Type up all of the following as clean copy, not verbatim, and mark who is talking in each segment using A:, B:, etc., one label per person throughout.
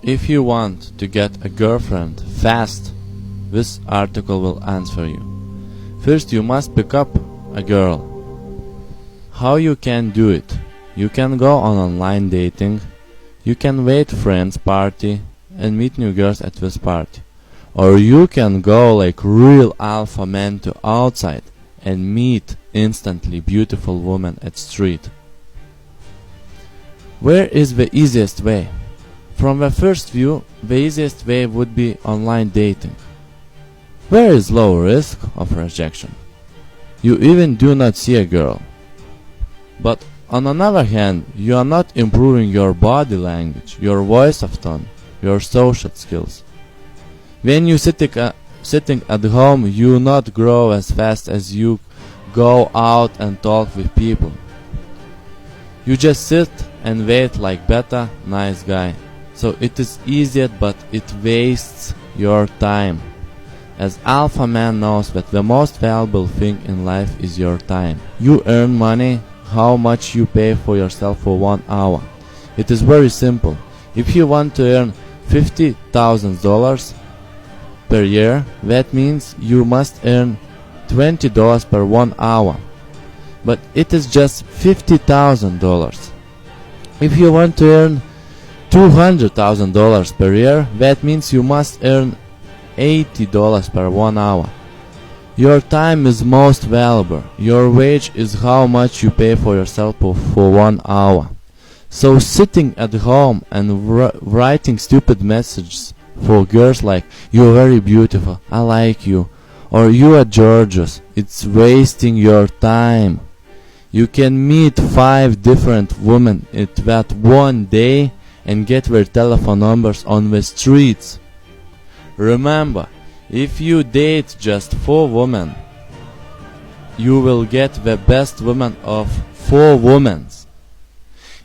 A: If you want to get a girlfriend fast, this article will answer you. First, you must pick up a girl. How you can do it? You can go on online dating, you can wait friends party and meet new girls at this party. Or you can go like real alpha man to outside and meet instantly beautiful woman at street. Where is the easiest way? From the first view, the easiest way would be online dating. Where is low risk of rejection? You even do not see a girl. But on another hand, you are not improving your body language, your voice of tone, your social skills. When you sitting at home, you not grow as fast as you go out and talk with people. You just sit and wait like beta, nice guy. So it is easier, but it wastes your time. As alpha man knows that the most valuable thing in life is your time. You earn money, how much you pay for yourself for 1 hour. It is very simple. If you want to earn $50,000 per year, that means you must earn $20 per 1 hour. But it is just $50,000. If you want to earn $200,000 per year, that means you must earn $80 per 1 hour. Your time is most valuable. Your wage is how much you pay for yourself for 1 hour. So sitting at home and writing stupid messages for girls like "you're very beautiful, I like you," or "you are gorgeous," it's wasting your time. You can meet 5 different women in that one day and get their telephone numbers on the streets. Remember, if you date just 4 women, you will get the best woman of 4 women.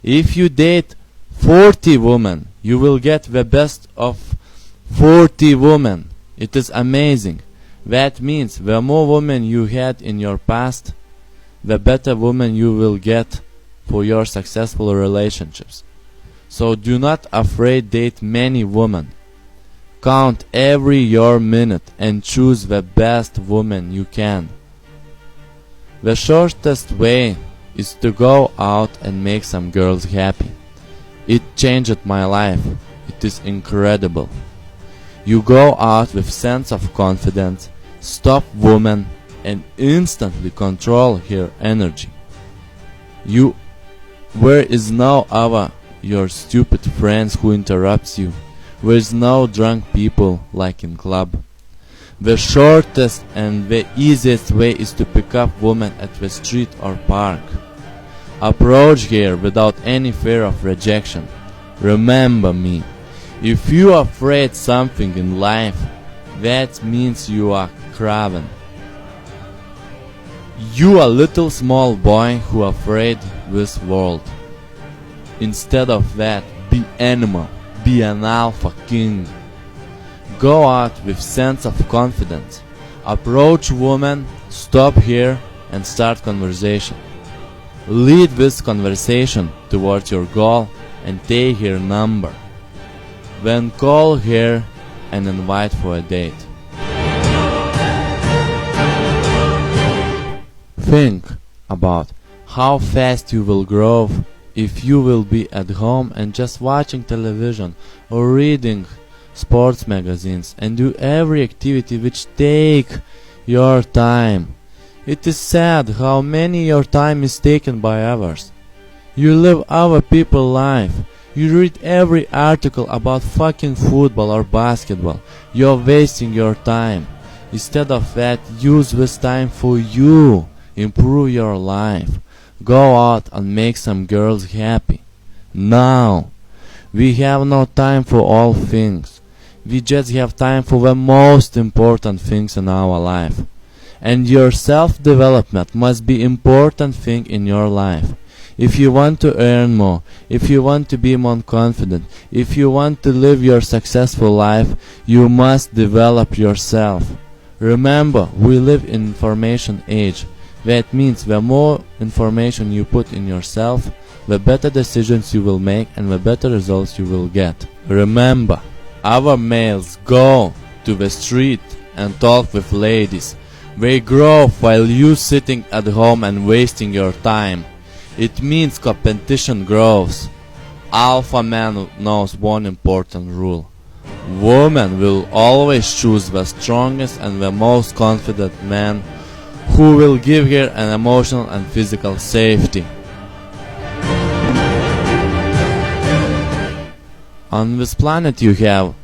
A: If you date 40 women, you will get the best of 40 women. It is amazing. That means the more women you had in your past, the better woman you will get for your successful relationships. So do not afraid date many women. Count every your minute and choose the best woman you can. The shortest way is to go out and make some girls happy. It changed my life. It is incredible. You go out with sense of confidence, stop woman, and instantly control her energy. Where is no other your stupid friends who interrupts you. There is no drunk people like in club. The shortest and the easiest way is to pick up women at the street or park. Approach her without any fear of rejection. Remember me. If you are afraid something in life, that means you are craven. You a little small boy who afraid this world. Instead of that, be animal, be an alpha king. Go out with sense of confidence. Approach woman, stop here and start conversation. Lead this conversation towards your goal and take her number. Then call her and invite for a date. Think about how fast you will grow if you will be at home and just watching television or reading sports magazines and do every activity which take your time. It is sad how many your time is taken by others. You live other people's life. You read every article about fucking football or basketball. You're wasting your time. Instead of that, use this time for you. Improve your life. Go out and make some girls happy. Now, we have no time for all things. We just have time for the most important things in our life. And your self-development must be important thing in your life. If you want to earn more, if you want to be more confident, if you want to live your successful life, you must develop yourself. Remember, we live in information age. That means the more information you put in yourself, the better decisions you will make and the better results you will get. Remember, our males go to the street and talk with ladies. They grow while you sitting at home and wasting your time. It means competition grows. Alpha man knows one important rule. Women will always choose the strongest and the most confident man who will give her an emotional and physical safety. On this planet you have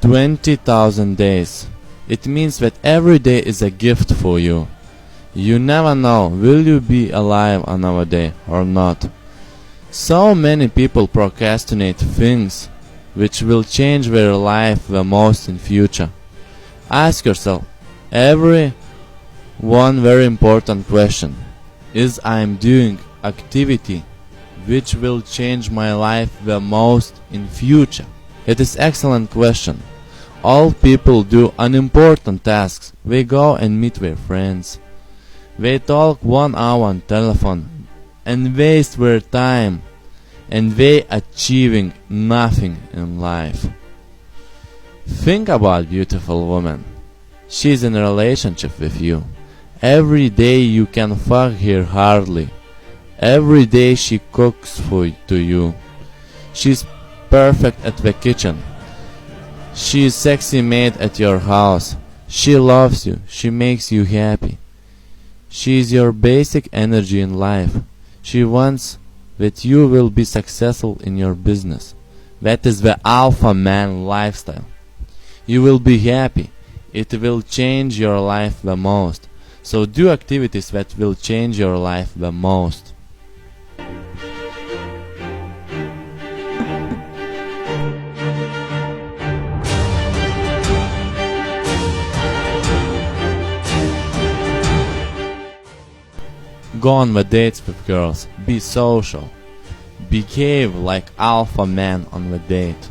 A: 20,000 days. It means that every day is a gift for you. You never know, will you be alive another day or not? So many people procrastinate things which will change their life the most in future. Ask yourself one very important question. Is I am doing activity which will change my life the most in future? It is excellent question. All people do unimportant tasks. They go and meet their friends. They talk 1 hour on telephone and waste their time, and they achieving nothing in life. Think about beautiful woman. She's in a relationship with you. Every day you can fuck her hardly. Every day she cooks to you. She's perfect at the kitchen. She is sexy maid at your house. She loves you. She makes you happy. She is your basic energy in life. She wants that you will be successful in your business. That is the alpha man lifestyle. You will be happy. It will change your life the most. So do activities that will change your life the most. Go on the dates with girls. Be social. Behave like alpha man on the date.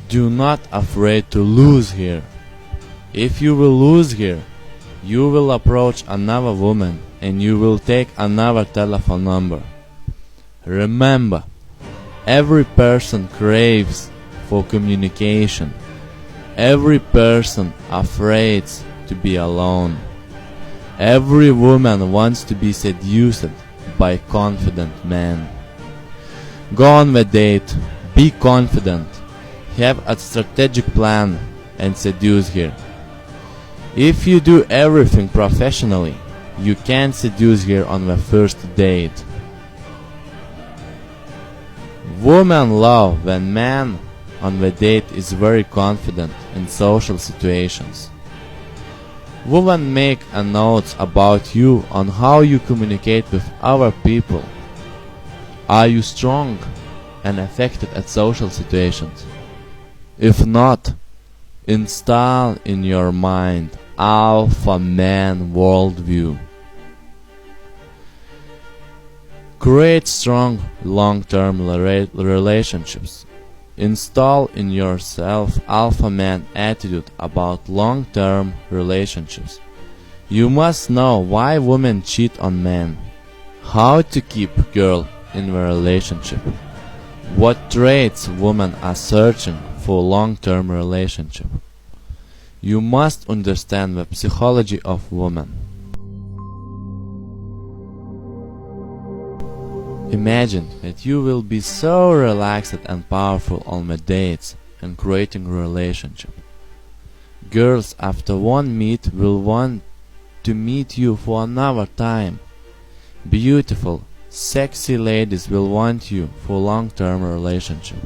A: Do not afraid to lose her. If you will lose her, you will approach another woman and you will take another telephone number. Remember, every person craves for communication. Every person afraid to be alone. Every woman wants to be seduced by confident men. Go on the date, be confident, have a strategic plan and seduce her. If you do everything professionally, you can seduce her on the first date. Women love when man on the date is very confident in social situations. Women make a note about you on how you communicate with other people. Are you strong and effective at social situations? If not, install in your mind alpha man worldview. Create strong long-term relationships. Install in yourself alpha man attitude about long-term relationships. You must know why women cheat on men, how to keep girl in a relationship, what traits women are searching for long-term relationship. You must understand the psychology of women. Imagine that you will be so relaxed and powerful on the dates and creating a relationship. Girls after one meet will want to meet you for another time. Beautiful, sexy ladies will want you for long-term relationship.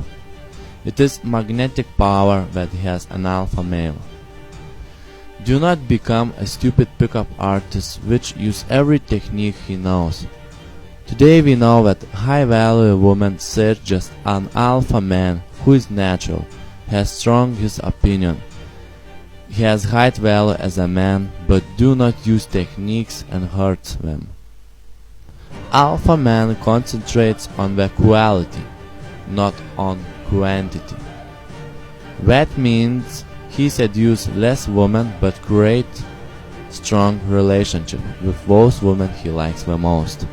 A: It is magnetic power that has an alpha male. Do not become a stupid pickup artist which use every technique he knows. Today we know that high-value women search just an alpha man who is natural, has strong his opinion. He has high value as a man, but do not use techniques and hurt them. Alpha man concentrates on the quality, not on quantity. That means he seduces less women but create strong relationship with those women he likes the most.